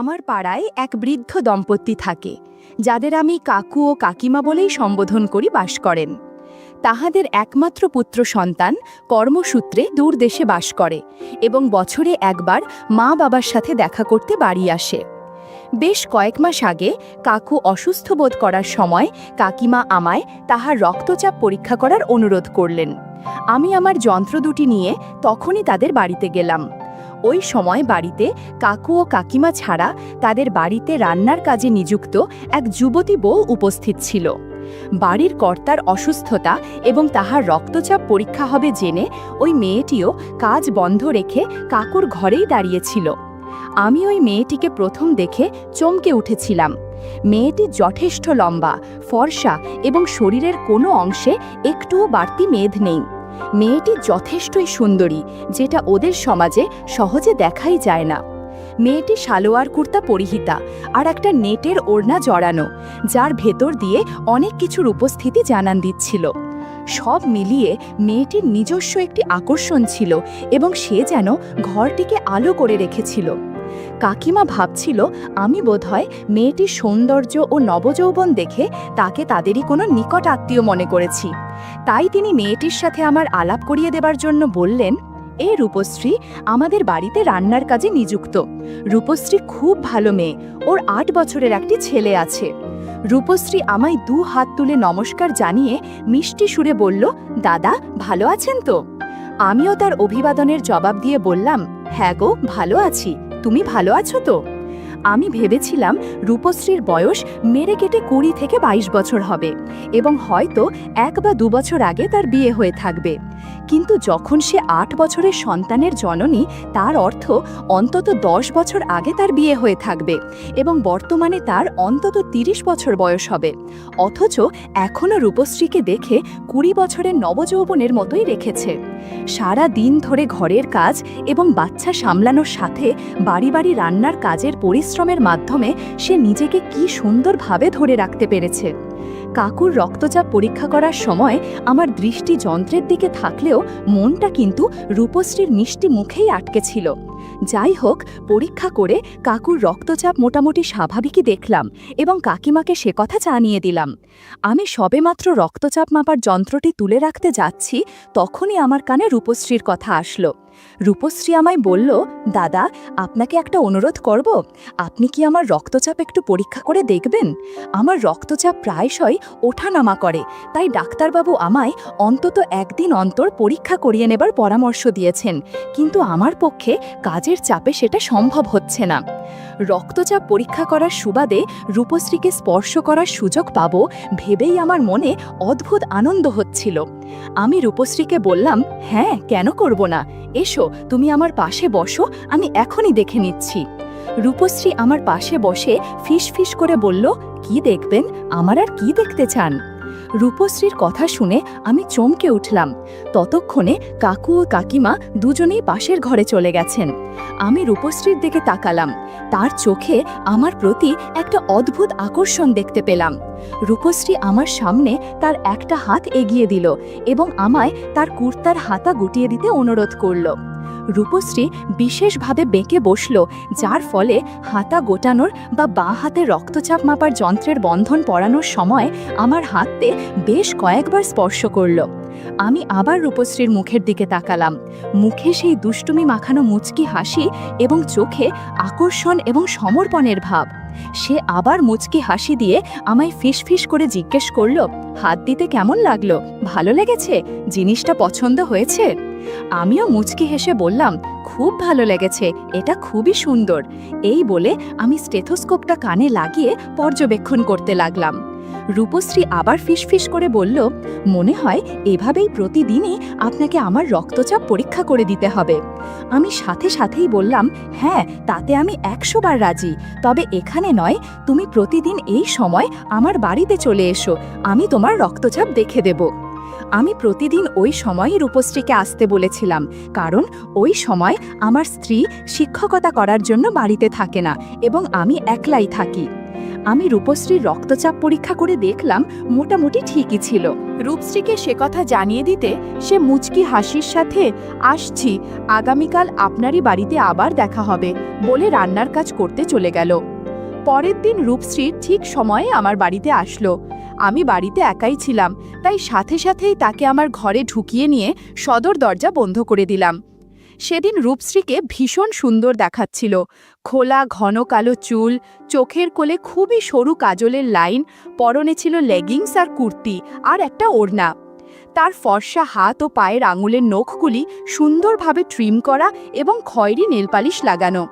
আমার পাড়ায় এক বৃদ্ধ দম্পতি থাকে, যাদের আমি কাকু ও কাকিমা বলেই সম্বোধন করি, বাস করেন। তাহাদের একমাত্র পুত্র সন্তান কর্মসূত্রে দূর দেশে বাস করে এবং বছরে একবার মা বাবার সাথে দেখা করতে বাড়ি আসে। বেশ কয়েক মাস আগে কাকু অসুস্থ বোধ করার সময় কাকিমা আমায় তাহার রক্তচাপ পরীক্ষা করার অনুরোধ করলেন। আমি আমার যন্ত্র দুটি নিয়ে তখনই তাদের বাড়িতে গেলাম। ওই সময় বাড়িতে কাকু ও কাকিমা ছাড়া তাদের বাড়িতে রান্নার কাজে নিযুক্ত এক যুবতী বউ উপস্থিত ছিল। বাড়ির কর্তার অসুস্থতা এবং তাহার রক্তচাপ পরীক্ষা হবে জেনে ওই মেয়েটিও কাজ বন্ধ রেখে কাকুর ঘরেই দাঁড়িয়েছিল। আমি ওই মেয়েটিকে প্রথম দেখে চমকে উঠেছিলাম। মেয়েটি যথেষ্ট লম্বা, ফর্সা এবং শরীরের কোনো অংশে একটুও বাড়তি মেদ নেই। মেয়েটি যথেষ্টই সুন্দরী, যেটা ওদের সমাজে সহজে দেখাই যায় না। মেয়েটি সালোয়ার কুর্তা পরিহিতা আর একটা নেটের ওড়না জড়ানো, যার ভেতর দিয়ে অনেক কিছুর উপস্থিতি জানান দিচ্ছিল। সব মিলিয়ে মেয়েটির নিজস্ব একটি আকর্ষণ ছিল এবং সে যেন ঘরটিকে আলো করে রেখেছিল। কাকিমা ভাবছিল আমি বোধহয় মেয়েটির সৌন্দর্য ও নবযৌবন দেখে তাকে তাদেরই কোনো নিকট আত্মীয় মনে করেছি। তাই তিনি মেয়েটির সাথে আমার আলাপ করিয়ে দেবার জন্য বললেন, এ রূপশ্রী আমাদের বাড়িতে রান্নার কাজে নিযুক্ত। রূপশ্রী খুব ভালো মেয়ে, ওর 8 বছরের একটি ছেলে আছে। রূপশ্রী আমায় 2 হাত তুলে নমস্কার জানিয়ে মিষ্টি সুরে বলল, দাদা ভালো আছেন তো? আমিও তার অভিবাদনের জবাব দিয়ে বললাম, হ্যাঁ গো, ভালো আছি। তুমি ভালো আছো তো? আমি ভেবেছিলাম রূপশ্রীর বয়স মেরে কেটে 20 থেকে 22 বছর হবে এবং হয়তো 1 বা 2 বছর আগে তার বিয়ে হয়ে থাকবে। কিন্তু যখন সে 8 বছরের সন্তানের জননী, তার অর্থ অন্তত 10 বছর আগে তার বিয়ে হয়ে থাকবে এবং বর্তমানে তার অন্তত 30 বছর বয়স হবে। অথচ এখনও রূপশ্রীকে দেখে 20 বছরের নবযৌবনের মতোই রেখেছে। সারা দিন ধরে ঘরের কাজ এবং বাচ্চা সামলানোর সাথে বাড়ি বাড়ি রান্নার কাজের পরিশ্রমের মাধ্যমে সে নিজেকে কি সুন্দরভাবে ধরে রাখতে পেরেছে। কাকুর রক্তচাপ পরীক্ষা করার সময় আমার দৃষ্টি যন্ত্রের দিকে থাকলেও মনটা কিন্তু রূপশ্রীর মিষ্টি মুখেই আটকে ছিল। যাই হোক, পরীক্ষা করে কাকুর রক্তচাপ মোটামুটি স্বাভাবিকই দেখলাম এবং কাকিমাকে সে কথা জানিয়ে দিলাম। আমি সবেমাত্র রক্তচাপ মাপার যন্ত্রটি তুলে রাখতে যাচ্ছি, তখনই আমার কানে রূপশ্রীর কথা আসলো। রূপশ্রী আমায় বলল, দাদা আপনাকে একটা অনুরোধ করব, আপনি কি আমার রক্তচাপ একটু পরীক্ষা করে দেখবেন? আমার রক্তচাপ প্রায়শই ওঠানামা করে, তাই ডাক্তারবাবু আমায় অন্তত 1 দিন অন্তর পরীক্ষা করিয়ে নেবার পরামর্শ দিয়েছেন, কিন্তু আমার পক্ষে কাজের চাপে সেটা সম্ভব হচ্ছে না। রক্তচাপ পরীক্ষা করার সুবাদে রূপশ্রীকে স্পর্শ করার সুযোগ পাব ভেবেই আমার মনে অদ্ভুত আনন্দ হচ্ছিল। আমি রূপশ্রীকে বললাম, হ্যাঁ কেন করব না, এসো তুমি আমার পাশে বসো, আমি এখনই দেখে নিচ্ছি। রূপশ্রী আমার পাশে বসে ফিস করে বলল, কি দেখবেন? আমার আর কি দেখতে চান? রূপশ্রীর কথা শুনে আমি চমকে উঠলাম। ততক্ষণে কাকু ও কাকিমা দুজনেই পাশের ঘরে চলে গেছেন। আমি রূপশ্রীর দিকে তাকালাম। তার চোখে আমার প্রতি একটা অদ্ভুত আকর্ষণ দেখতে পেলাম। রূপশ্রী আমার সামনে তার একটা হাত এগিয়ে দিল এবং আমায় তার কুর্তার হাতা গুটিয়ে দিতে অনুরোধ করল। রূপশ্রী বিশেষভাবে বেঁকে বসল, যার ফলে হাতা গোটানোর বা বাঁ হাতে রক্তচাপ মাপার যন্ত্রের বন্ধন পরানোর সময় আমার হাতে বেশ কয়েকবার স্পর্শ করল। আমি আবার রূপশ্রীর মুখের দিকে তাকালাম। মুখে সেই দুষ্টুমি মাখানো মুচকি হাসি এবং চোখে আকর্ষণ এবং সমর্পণের ভাব। সে আবার মুচকি হাসি দিয়ে আমায় ফিস করে জিজ্ঞেস করল, হাত দিতে কেমন লাগলো? ভালো লেগেছে? জিনিসটা পছন্দ হয়েছে? আমিও মুচকি হেসে বললাম, খুব ভালো লেগেছে, এটা খুবই সুন্দর। এই বলে আমি স্টেথোস্কোপটা কানে লাগিয়ে পর্যবেক্ষণ করতে লাগলাম। রূপশ্রী আবার ফিস করে বলল, মনে হয় এভাবেই প্রতিদিনই আপনাকে আমার রক্তচাপ পরীক্ষা করে দিতে হবে। আমি সাথেই বললাম, হ্যাঁ তাতে আমি 100 বার রাজি, তবে এখানে নয়, তুমি প্রতিদিন এই সময় আমার বাড়িতে চলে এসো, আমি তোমার রক্তচাপ দেখে দেব। আমি প্রতিদিন ওই সময়ই রূপশ্রীকে আসতে বলেছিলাম, কারণ ওই সময় আমার স্ত্রী শিক্ষকতা করার জন্য বাড়িতে থাকে না এবং আমি একলাই থাকি। আমি রূপশ্রীর রক্তচাপ পরীক্ষা করে দেখলাম মোটামুটি ঠিকই ছিল। রূপশ্রীকে সে কথা জানিয়ে দিতে সে মুচকি হাসির সাথে আসছি, আগামীকাল আপনারই বাড়িতে আবার দেখা হবে বলে রান্নার কাজ করতে চলে গেল। পরের দিন রূপশ্রী ঠিক সময়ে আমার বাড়িতে আসলো। আমি বাড়িতে একাই ছিলাম, তাই সাথে সাথেই তাকে আমার ঘরে ঢুকিয়ে নিয়ে সদর দরজা বন্ধ করে দিলাম। সেদিন রূপশ্রীকে ভীষণ সুন্দর দেখাচ্ছিল। খোলা ঘন কালো চুল, চোখের কোলে খুবই সরু কাজলের লাইন, পরনে ছিল লেগিংস আর কুর্তি আর একটা ওড়না। তার ফর্সা হাত ও পায়ের আঙুলের নখগুলি সুন্দরভাবে ট্রিম করা এবং খয়েরি নেলপালিশ লাগানো।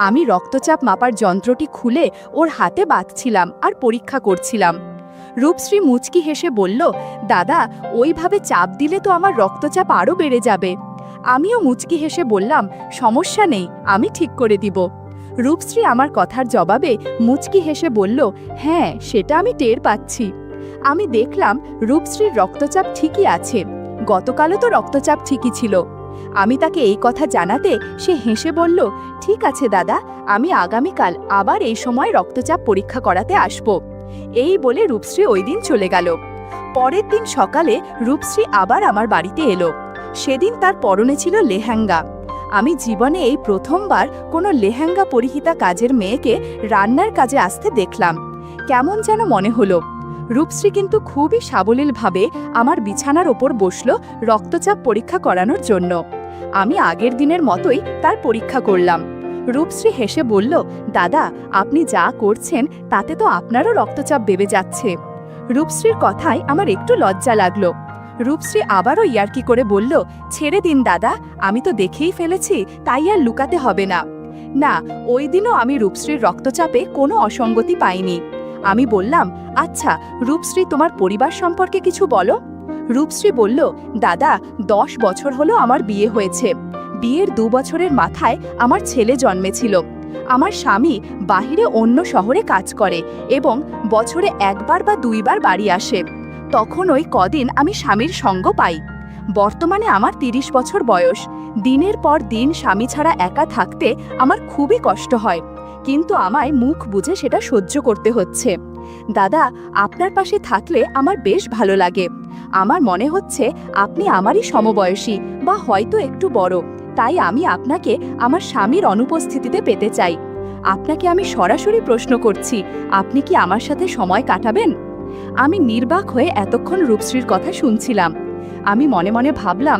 আমি রক্তচাপ মাপার যন্ত্রটি খুলে ওর হাতে বাঁধছিলাম আর পরীক্ষা করছিলাম। রূপশ্রী মুচকি হেসে বলল, দাদা, ওইভাবে চাপ দিলে তো আমার রক্তচাপ আরও বেড়ে যাবে। আমিও মুচকি হেসে বললাম, সমস্যা নেই, আমি ঠিক করে দিব। রূপশ্রী আমার কথার জবাবে মুচকি হেসে বলল, হ্যাঁ, সেটা আমি টের পাচ্ছি। আমি দেখলাম রূপশ্রীর রক্তচাপ ঠিকই আছে। গতকালও তো রক্তচাপ ঠিকই ছিল। আমি তাকে এই কথা জানাতে সে হেসে বলল, ঠিক আছে দাদা, আমি আগামীকাল আবার এই সময় রক্তচাপ পরীক্ষা করাতে আসব। এই বলে রূপশ্রী ওই দিন চলে গেল। পরের দিন সকালে রূপশ্রী আবার আমার বাড়িতে এলো। সেদিন তার পরনে ছিল লেহেঙ্গা। আমি জীবনে এই প্রথমবার কোনো লেহেঙ্গা পরিহিতা কাজের মেয়েকে রান্নার কাজে আসতে দেখলাম। কেমন যেন মনে হলো। রূপশ্রী কিন্তু খুবই সাবলীলভাবে আমার বিছানার ওপর বসল রক্তচাপ পরীক্ষা করানোর জন্য। আমি আগের দিনের মতোই তার পরীক্ষা করলাম। রূপশ্রী হেসে বলল, দাদা, আপনি যা করছেন তাতে তো আপনারও রক্তচাপ বেড়ে যাচ্ছে। রূপশ্রীর কথায় আমার একটু লজ্জা লাগলো। রূপশ্রী আবারও ইয়ার্কি করে বলল, ছেড়ে দিন দাদা, আমি তো দেখেই ফেলেছি, তাই আর লুকাতে হবে না। না, ওই দিনও আমি রূপশ্রীর রক্তচাপে কোনো অসঙ্গতি পাইনি। আমি বললাম, আচ্ছা রূপশ্রী, তোমার পরিবার সম্পর্কে কিছু বলো। রূপশ্রী বলল, দাদা, 10 বছর হলো আমার বিয়ে হয়েছে। বিয়ের 2 বছরের মাথায় আমার ছেলে জন্মেছিল। আমার স্বামী বাহিরে অন্য শহরে কাজ করে এবং বছরে 1 বার বা 2 বার বাড়ি আসে। তখন ওই কদিন আমি স্বামীর সঙ্গ পাই। বর্তমানে আমার 30 বছর বয়স। দিনের পর দিন স্বামী ছাড়া একা থাকতে আমার খুবই কষ্ট হয়, কিন্তু আমায় মুখ বুঝে সেটা সহ্য করতে হচ্ছে। দাদা, আপনার পাশে থাকলে আমার বেশ ভালো লাগে। আমার মনে হচ্ছে আপনি আমারই সমবয়সী বা হয়তো একটু বড়, তাই আমি আপনাকে আমার স্বামীর অনুপস্থিতিতে পেতে চাই। আপনাকে আমি সরাসরি প্রশ্ন করছি, আপনি কি আমার সাথে সময় কাটাবেন? আমি নির্বাক হয়ে এতক্ষণ রূপশ্রীর কথা শুনছিলাম। আমি মনে মনে ভাবলাম,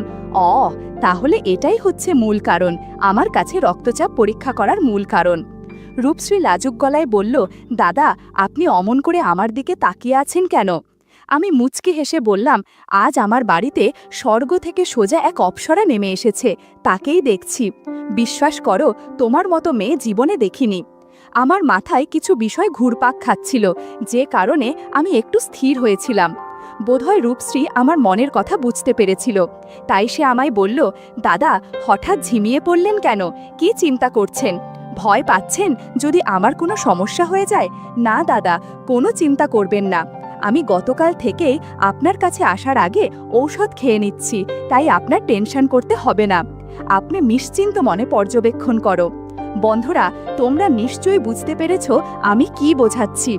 তাহলে এটাই হচ্ছে মূল কারণ, আমার কাছে রক্তচাপ পরীক্ষা করার মূল কারণ। রূপশ্রী লাজুক গলায় বলল, দাদা, আপনি অমন করে আমার দিকে তাকিয়ে আছেন কেন? আমি মুচকি হেসে বললাম, আজ আমার বাড়িতে স্বর্গ থেকে সোজা এক অপ্সরা নেমে এসেছে, তাকেই দেখছি। বিশ্বাস করো, তোমার মতো মেয়ে জীবনে দেখিনি। আমার মাথায় কিছু বিষয় ঘুরপাক খাচ্ছিল, যে কারণে আমি একটু স্থির হয়েছিলাম। বোধহয় রূপশ্রী আমার মনের কথা বুঝতে পেরেছিল, তাই সে আমায় বলল, দাদা, হঠাৎ ঝিমিয়ে পড়লেন কেন? কি চিন্তা করছেন? ভয় পাচ্ছেন যদি আমার কোনো সমস্যা হয়ে যায়? না দাদা, কোনো চিন্তা করবেন না। আমি গতকাল থেকেই আপনার কাছে আসার আগে ঔষধ খেয়ে নিচ্ছি, তাই আপনার টেনশন করতে হবে না। আপনি নিশ্চিন্ত মনে পর্যবেক্ষণ করো। বন্ধুরা, তোমরা নিশ্চয়ই বুঝতে পেরেছ আমি কি বোঝাচ্ছি।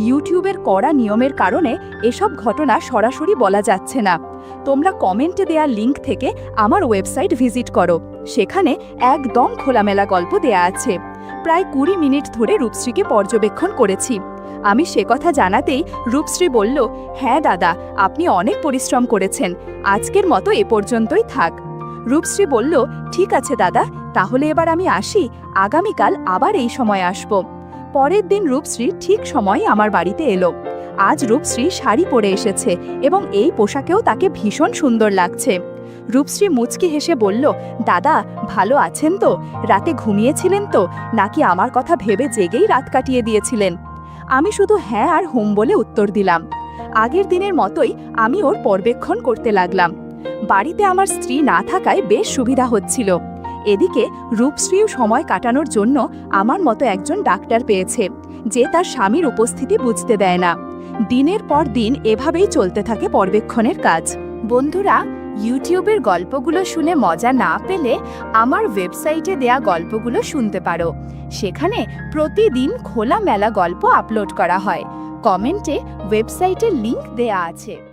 ইউটিউবের কড়া নিয়মের কারণে এসব ঘটনা সরাসরি বলা যাচ্ছে না। তোমরা কমেন্টে দেয়া লিংক থেকে আমার ওয়েবসাইট ভিজিট করো, সেখানে একদম খোলামেলা গল্প দেয়া আছে। প্রায় 20 মিনিট ধরে রূপশ্রীকে পর্যবেক্ষণ করেছি। আমি সে কথা জানাতেই রূপশ্রী বলল, হ্যাঁ দাদা, আপনি অনেক পরিশ্রম করেছেন, আজকের মতো এ পর্যন্তই থাক। রূপশ্রী বলল, ঠিক আছে দাদা, তাহলে এবার আমি আসি, আগামীকাল আবার এই সময় আসব। পরের দিন রূপশ্রী ঠিক সময় আমার বাড়িতে এলো। আজ রূপশ্রী শাড়ি পরে এসেছে এবং এই পোশাকেও তাকে ভীষণ সুন্দর লাগছে। রূপশ্রী মুচকি হেসে বলল, দাদা, ভালো আছেন তো? রাতে ঘুমিয়েছিলেন তো, নাকি আমার কথা ভেবে জেগেই রাত কাটিয়ে দিয়েছিলেন? আমি শুধু হ্যাঁ আর হুম বলে উত্তর দিলাম। আগের দিনের মতোই আমি ওর পর্যবেক্ষণ করতে লাগলাম। বাড়িতে আমার স্ত্রী না থাকায় বেশ সুবিধা হচ্ছিল। এদিকে রূপশ্রীও সময় কাটানোর জন্য আমার মতো একজন ডাক্তার পেয়েছে, যে তার স্বামীর উপস্থিতি বুঝতে দেয় না। দিনের পর দিন এভাবেই চলতে থাকে পর্যবেক্ষণের কাজ। বন্ধুরা, ইউটিউবের গল্পগুলো শুনে মজা না পেলে আমার ওয়েবসাইটে দেয়া গল্পগুলো শুনতে পারো। সেখানে প্রতিদিন খোলামেলা গল্প আপলোড করা হয়। কমেন্টে ওয়েবসাইটের লিংক দেয়া আছে।